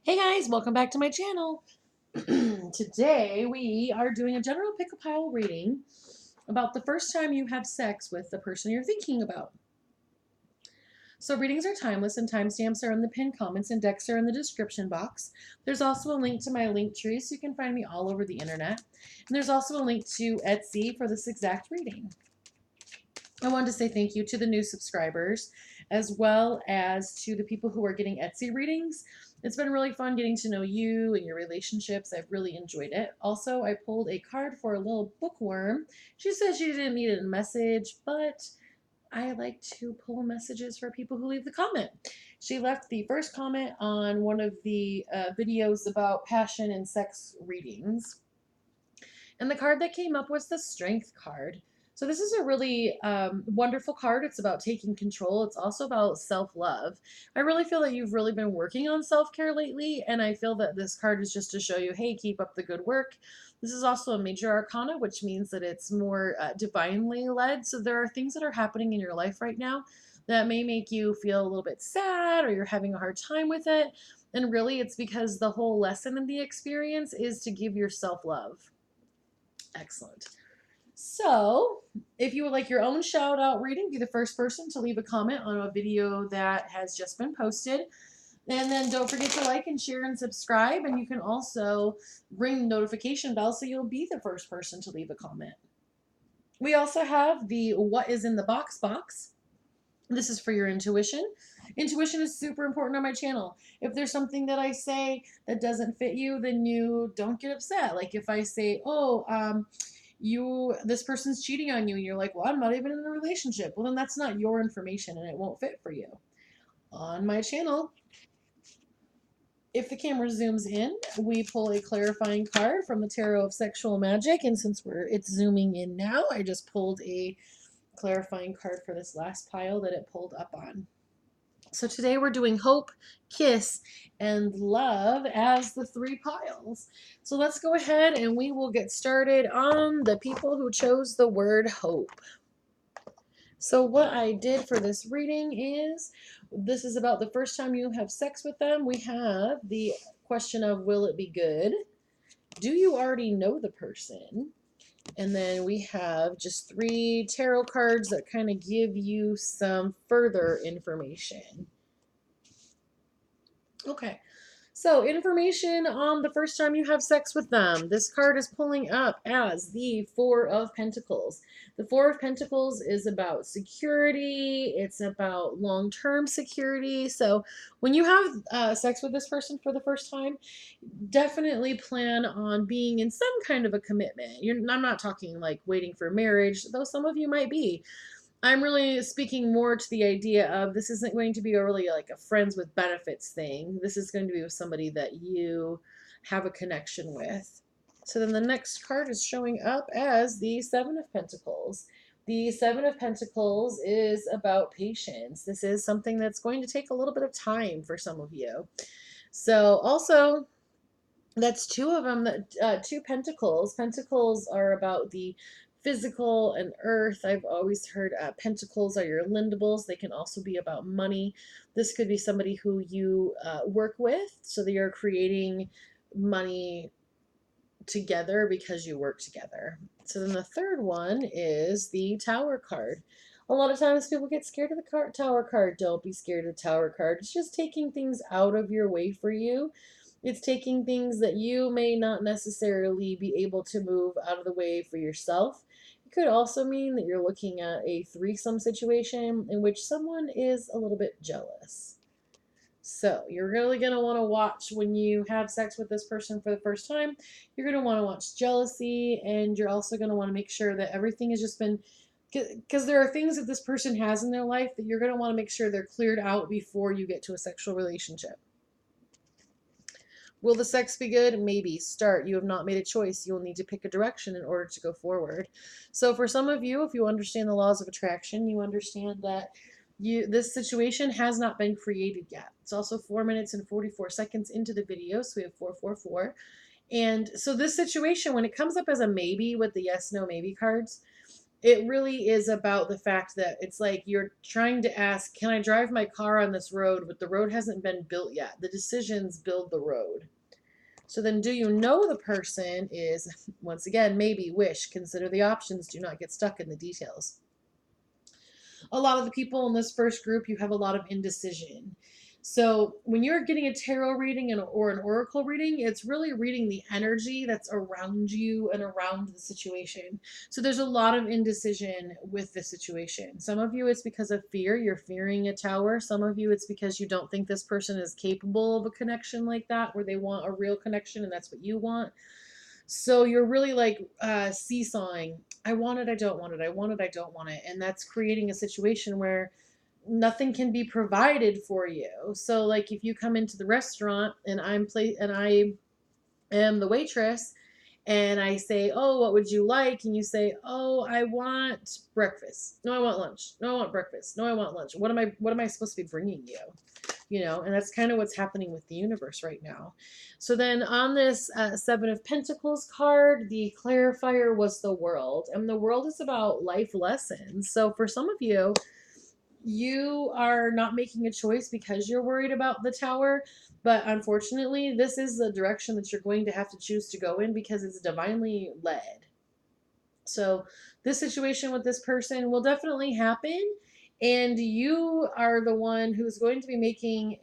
Hey guys, welcome back to my channel. Today we are doing a general pick-a-pile reading about the first time you have sex with the person you're thinking about. So readings are timeless and timestamps are in the pinned comments and decks are in the description box. There's also a link to my link tree so you can find me all over the internet. And there's also a link to Etsy for this exact reading. I wanted to say thank you to the new subscribers as well as to the people who are getting Etsy readings. It's been really fun getting to know you and your relationships. I've really enjoyed it. Also, I pulled a card for a little bookworm. She said she didn't need a message, but I like to pull messages for people who leave the comment. She left the first comment on one of the videos about passion and sex readings. And the card that came up was the Strength card. So this is a really wonderful card. It's about taking control. It's also about self-love. I really feel that you've really been working on self-care lately, and I feel that this card is just to show you, hey, keep up the good work. This is also a major arcana, which means that it's more divinely led. So there are things that are happening in your life right now that may make you feel a little bit sad or you're having a hard time with it. And really, it's because the whole lesson in the experience is to give yourself love. Excellent. So, if you would like your own shout out reading, be the first person to leave a comment on a video that has just been posted. And then don't forget to like and share and subscribe. And you can also ring the notification bell so you'll be the first person to leave a comment. We also have the What is in the Box box. This is for your intuition. Intuition is super important on my channel. If there's something that I say that doesn't fit you, then you don't get upset. Like if I say, this person's cheating on you, and you're like, well, I'm not even in a relationship. Well, then that's not your information and it won't fit for you. On my channel, if the camera zooms in, we pull a clarifying card from the Tarot of Sexual Magic, and since it's zooming in now, I just pulled a clarifying card for this last pile that it pulled up on. So today we're doing hope, kiss, and love as the three piles. So let's go ahead and we will get started on the people who chose the word hope. So what I did for this reading is, this is about the first time you have sex with them. We have the question of, will it be good? Do you already know the person? And then we have just 3 tarot cards that kind of give you some further information. Okay, so information on the first time you have sex with them. This card is pulling up as the Four of Pentacles. The Four of Pentacles is about security. It's about long-term security. So when you have sex with this person for the first time, definitely plan on being in some kind of a commitment. I'm not talking like waiting for marriage, though some of you might be. I'm really speaking more to the idea of this isn't going to be a really like a friends with benefits thing. This is going to be with somebody that you have a connection with. So then the next card is showing up as the Seven of Pentacles. The Seven of Pentacles is about patience. This is something that's going to take a little bit of time for some of you. So also, that's 2 of them, 2 pentacles. Pentacles are about the physical and earth. I've always heard pentacles are your lindables. They can also be about money. This could be somebody who you work with, so that you're creating money together because you work together. So then the third one is the Tower card. A lot of times people get scared of the Tower card. Don't be scared of the Tower card. It's just taking things out of your way for you. It's taking things that you may not necessarily be able to move out of the way for yourself. It could also mean that you're looking at a threesome situation in which someone is a little bit jealous. So you're really going to want to watch when you have sex with this person for the first time. You're going to want to watch jealousy, and you're also going to want to make sure that everything has just been, because there are things that this person has in their life that you're going to want to make sure they're cleared out before you get to a sexual relationship. Will the sex be good? Maybe. Start. You have not made a choice. You'll need to pick a direction in order to go forward. So for some of you, if you understand the laws of attraction, you understand that this situation has not been created yet. It's also 4 minutes and 44 seconds into the video, so we have 444. And so this situation, when it comes up as a maybe with the yes, no, maybe cards, it really is about the fact that it's like you're trying to ask, can I drive my car on this road? But the road hasn't been built yet. The decisions build the road. So then, do you know the person is, once again, maybe, wish, consider the options, do not get stuck in the details. A lot of the people in this first group, you have a lot of indecision. So when you're getting a tarot reading or an oracle reading, it's really reading the energy that's around you and around the situation. So there's a lot of indecision with the situation. Some of you, it's because of fear. You're fearing a tower. Some of you, it's because you don't think this person is capable of a connection like that, where they want a real connection and that's what you want. So you're really like seesawing. I want it, I don't want it. I want it, I don't want it. And that's creating a situation where nothing can be provided for you. So like if you come into the restaurant and I am the waitress and I say, "Oh, what would you like?" and you say, "Oh, I want breakfast. No, I want lunch. No, I want breakfast. No, I want lunch." What am I supposed to be bringing you? And that's kind of what's happening with the universe right now. So then on this Seven of Pentacles card, the clarifier was the world, and the world is about life lessons. So for some of you, you are not making a choice because you're worried about the tower, but unfortunately, this is the direction that you're going to have to choose to go in because it's divinely led. So this situation with this person will definitely happen, and you are the one who's going to be making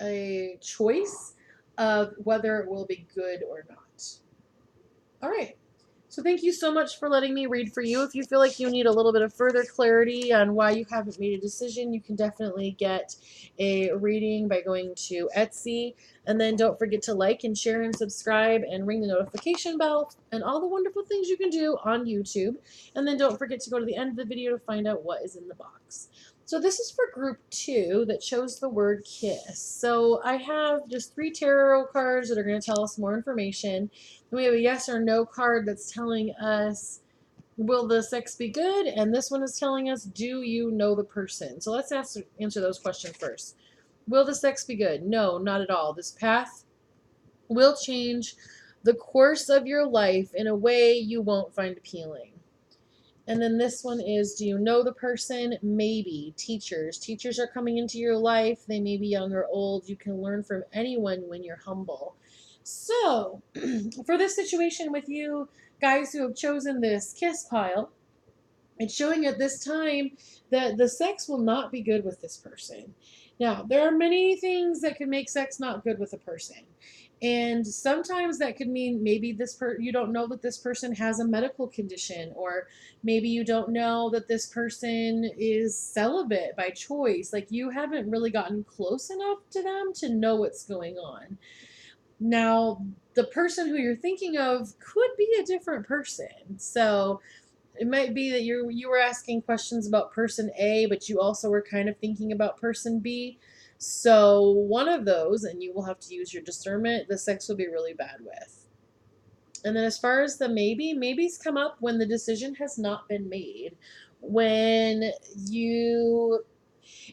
a choice of whether it will be good or not. All right. So thank you so much for letting me read for you. If you feel like you need a little bit of further clarity on why you haven't made a decision, you can definitely get a reading by going to Etsy. And then don't forget to like and share and subscribe and ring the notification bell and all the wonderful things you can do on YouTube. And then don't forget to go to the end of the video to find out what is in the box. So this is for group 2 that chose the word kiss. So I have just 3 tarot cards that are going to tell us more information. We have a yes or no card that's telling us, will the sex be good? And this one is telling us, do you know the person? So let's answer those questions first. Will the sex be good? No, not at all. This path will change the course of your life in a way you won't find appealing. And then this one is, do you know the person? Maybe. Teachers. Teachers are coming into your life. They may be young or old. You can learn from anyone when you're humble. So, for this situation with you guys who have chosen this kiss pile, it's showing at this time that the sex will not be good with this person. Now, there are many things that can make sex not good with a person. And sometimes that could mean maybe you don't know that this person has a medical condition, or maybe you don't know that this person is celibate by choice. Like you haven't really gotten close enough to them to know what's going on. Now, the person who you're thinking of could be a different person. So it might be that you were asking questions about person A, but you also were kind of thinking about person B. So one of those, and you will have to use your discernment, the sex will be really bad with. And then as far as the maybes come up when the decision has not been made. When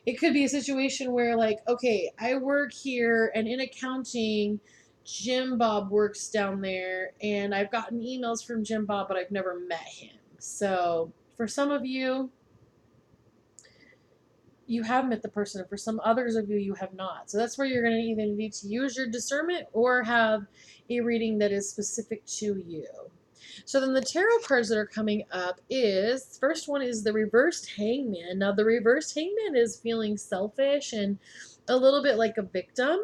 it could be a situation where, like, okay, I work here and in accounting, Jim Bob works down there, and I've gotten emails from Jim Bob, but I've never met him. So for some of you, you have met the person, and for some others of you, you have not. So that's where you're going to either need to use your discernment or have a reading that is specific to you. So then the tarot cards that are coming up is, first one is the reversed hangman. Now the reversed hangman is feeling selfish and a little bit like a victim.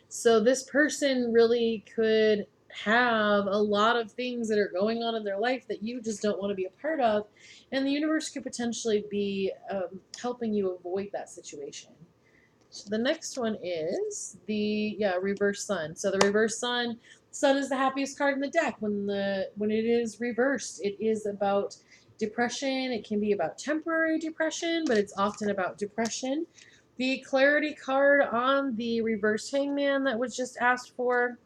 So this person really could have a lot of things that are going on in their life that you just don't want to be a part of. And the universe could potentially be helping you avoid that situation. So the next one is the reverse sun. So the reverse sun is the happiest card in the deck. When it is reversed, it is about depression. It can be about temporary depression, but it's often about depression. The clarity card on the reverse hangman that was just asked for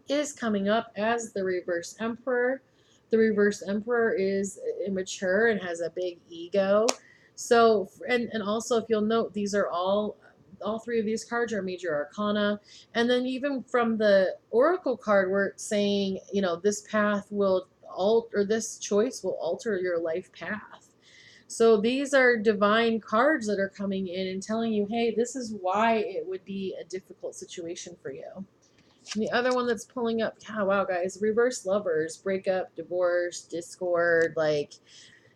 is coming up as the reverse emperor. The reverse emperor is immature and has a big ego. So, and also if you'll note, these are all all three of these cards are major arcana. And then even from the oracle card where it's saying, you know, this path will alter, or this choice will alter your life path. So these are divine cards that are coming in and telling you, hey, this is why it would be a difficult situation for you. And the other one that's pulling up, yeah, wow, guys, reverse lovers, breakup, divorce, discord, like,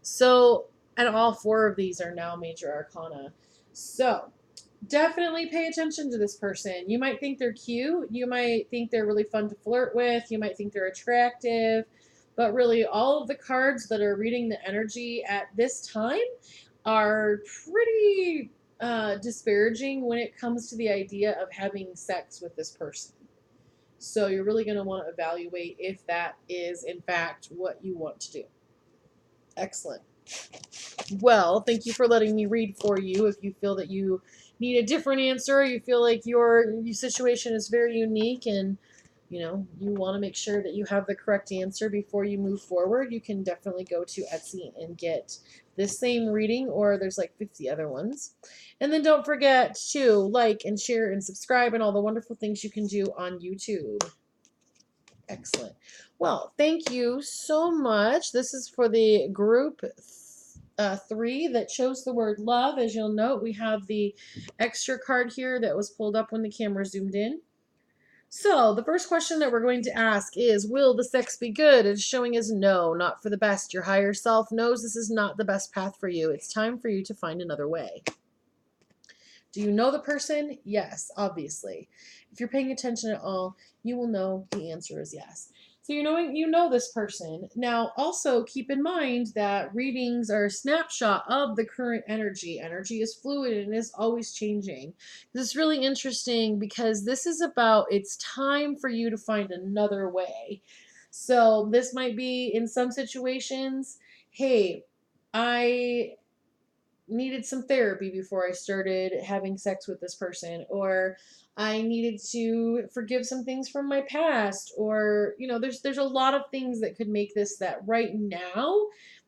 so, and all four of these are now major arcana. So definitely pay attention to this person. You might think they're cute. You might think they're really fun to flirt with. You might think they're attractive. But really, all of the cards that are reading the energy at this time are pretty disparaging when it comes to the idea of having sex with this person. So you're really going to want to evaluate if that is, in fact, what you want to do. Excellent. Well, thank you for letting me read for you. If you feel that you need a different answer, you feel like your situation is very unique and you know you want to make sure that you have the correct answer before you move forward, you can definitely go to Etsy and get this same reading, or there's like 50 other ones. And then don't forget to like and share and subscribe and all the wonderful things you can do on YouTube. Excellent. Well, thank you so much. This is for the group 3 that chose the word love. As you'll note, we have the extra card here that was pulled up when the camera zoomed in. So the first question that we're going to ask is, will the sex be good? It's showing as no, not for the best. Your higher self knows this is not the best path for you. It's time for you to find another way. Do you know the person? Yes, obviously. If you're paying attention at all, you will know the answer is yes. So you know this person. Now, also keep in mind that readings are a snapshot of the current energy. Energy is fluid and is always changing. This is really interesting because this is about it's time for you to find another way. So this might be in some situations, hey, I needed some therapy before I started having sex with this person, or I needed to forgive some things from my past, or you know, there's a lot of things that could make this that right now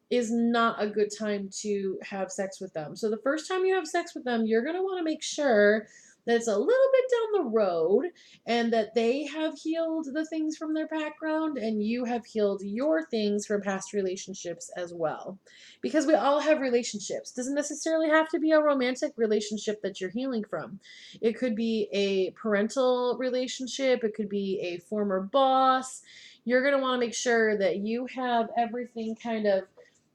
is not a good time to have sex with them. So the first time you have sex with them, you're going to want to make sure that it's a little bit down the road and that they have healed the things from their background and you have healed your things from past relationships as well. Because we all have relationships. Doesn't necessarily have to be a romantic relationship that you're healing from. It could be a parental relationship, it could be a former boss. You're going to want to make sure that you have everything kind of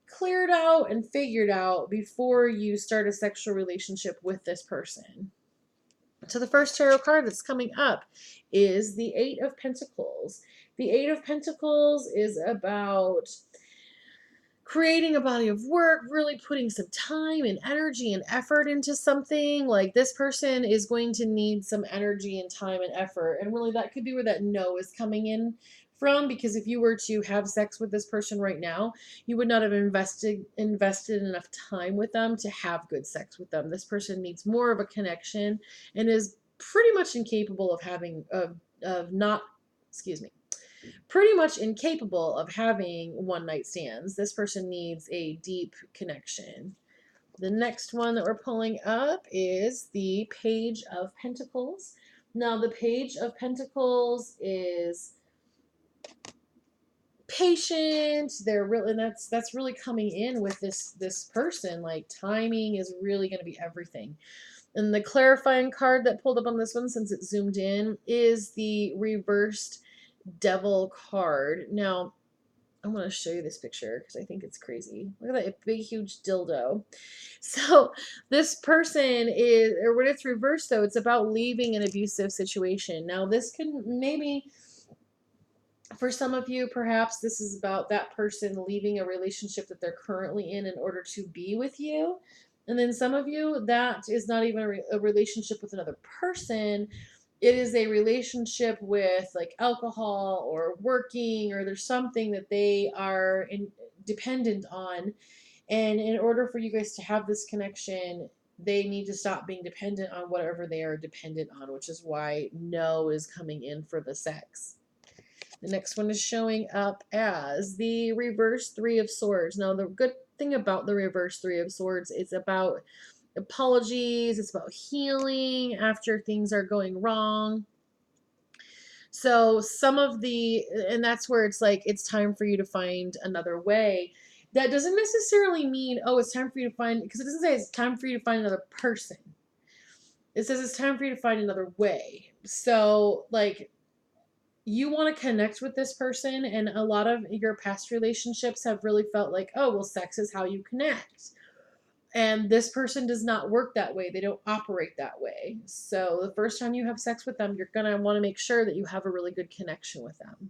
cleared out and figured out before you start a sexual relationship with this person. So the first tarot card that's coming up is the Eight of Pentacles. The Eight of Pentacles is about creating a body of work, really putting some time and energy and effort into something. Like this person is going to need some energy and time and effort. And really that could be where that no is coming in from, because if you were to have sex with this person right now, you would not have invested enough time with them to have good sex with them. This person needs more of a connection and is pretty much incapable of having pretty much incapable of having one night stands. This person needs a deep connection. The next one that we're pulling up is the Page of Pentacles. Now, the Page of Pentacles is patient. They're really, and that's really coming in with this person. Like timing is really going to be everything. And the clarifying card that pulled up on this one, since it zoomed in, is the reversed Devil card. Now, I want to show you this picture because I think it's crazy. Look at that big, huge dildo. So this person is, or when it's reversed though, it's about leaving an abusive situation. Now this can maybe, for some of you, perhaps this is about that person leaving a relationship that they're currently in order to be with you. And then some of you, that is not even a relationship with another person. It is a relationship with like alcohol or working, or there's something that they are dependent on. And in order for you guys to have this connection, they need to stop being dependent on whatever they are dependent on, which is why no is coming in for the sex. The next one is showing up as the reverse Three of Swords. Now, the good thing about the reverse Three of Swords is about apologies. It's about healing after things are going wrong. So and that's where it's like, it's time for you to find another way. That doesn't necessarily mean, oh, it's time for you to find, because it doesn't say it's time for you to find another person. It says it's time for you to find another way. So, like, you want to connect with this person, and a lot of your past relationships have really felt like, oh, well, sex is how you connect. And this person does not work that way. They don't operate that way. So the first time you have sex with them, you're going to want to make sure that you have a really good connection with them.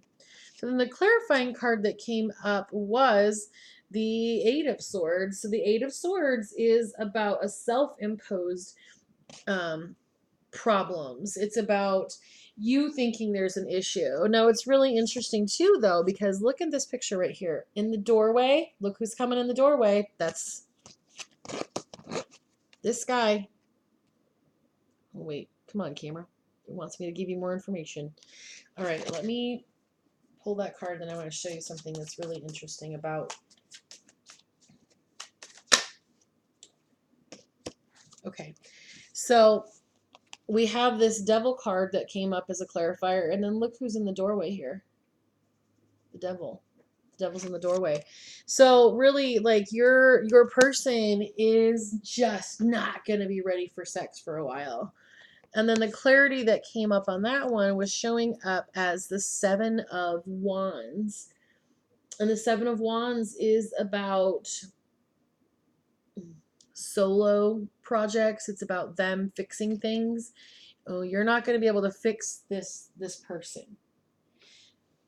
So then the clarifying card that came up was the Eight of Swords. So the Eight of Swords is about a self-imposed problems. It's about you thinking there's an issue. Now, it's really interesting too, though, because look at this picture right here. In the doorway, look who's coming in the doorway. That's this guy. Oh, wait, come on, camera. It wants me to give you more information. All right, let me pull that card, and I want to show you something that's really interesting about. Okay, so we have this Devil card that came up as a clarifier, and then look who's in the doorway here. The Devil. The Devil's in the doorway. So really, like, your person is just not going to be ready for sex for a while. And then the clarity that came up on that one was showing up as the Seven of Wands. And the Seven of Wands is about solo projects. It's about them fixing things. Oh, you're not going to be able to fix this person.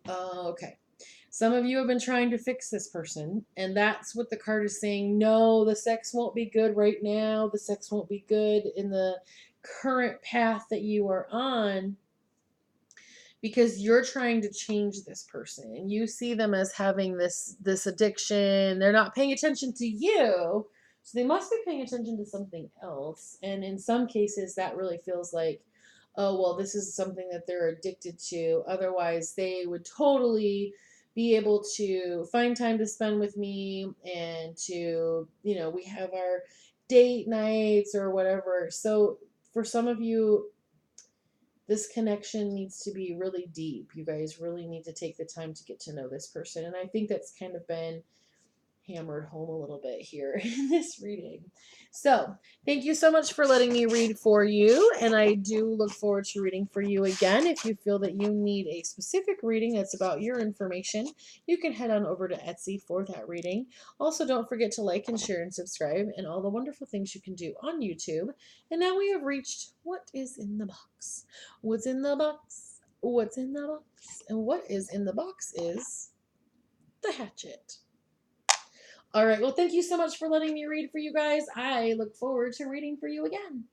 Okay. Some of you have been trying to fix this person, and that's what the card is saying. No, the sex won't be good right now. The sex won't be good in the current path that you are on, because you're trying to change this person, and you see them as having this addiction. They're not paying attention to you, so they must be paying attention to something else. And in some cases, that really feels like, oh, well, this is something that they're addicted to. Otherwise, they would totally be able to find time to spend with me, and to, we have our date nights or whatever. So for some of you, this connection needs to be really deep. You guys really need to take the time to get to know this person. And I think that's kind of been hammered home a little bit here in this reading. So thank you so much for letting me read for you, and I do look forward to reading for you again. If you feel that you need a specific reading that's about your information, you can head on over to Etsy for that reading. Also, don't forget to like and share and subscribe, and all the wonderful things you can do on YouTube. And now we have reached what is in the box. What's in the box? What's in the box? And what is in the box is the hatchet. All right. Well, thank you so much for letting me read for you guys. I look forward to reading for you again.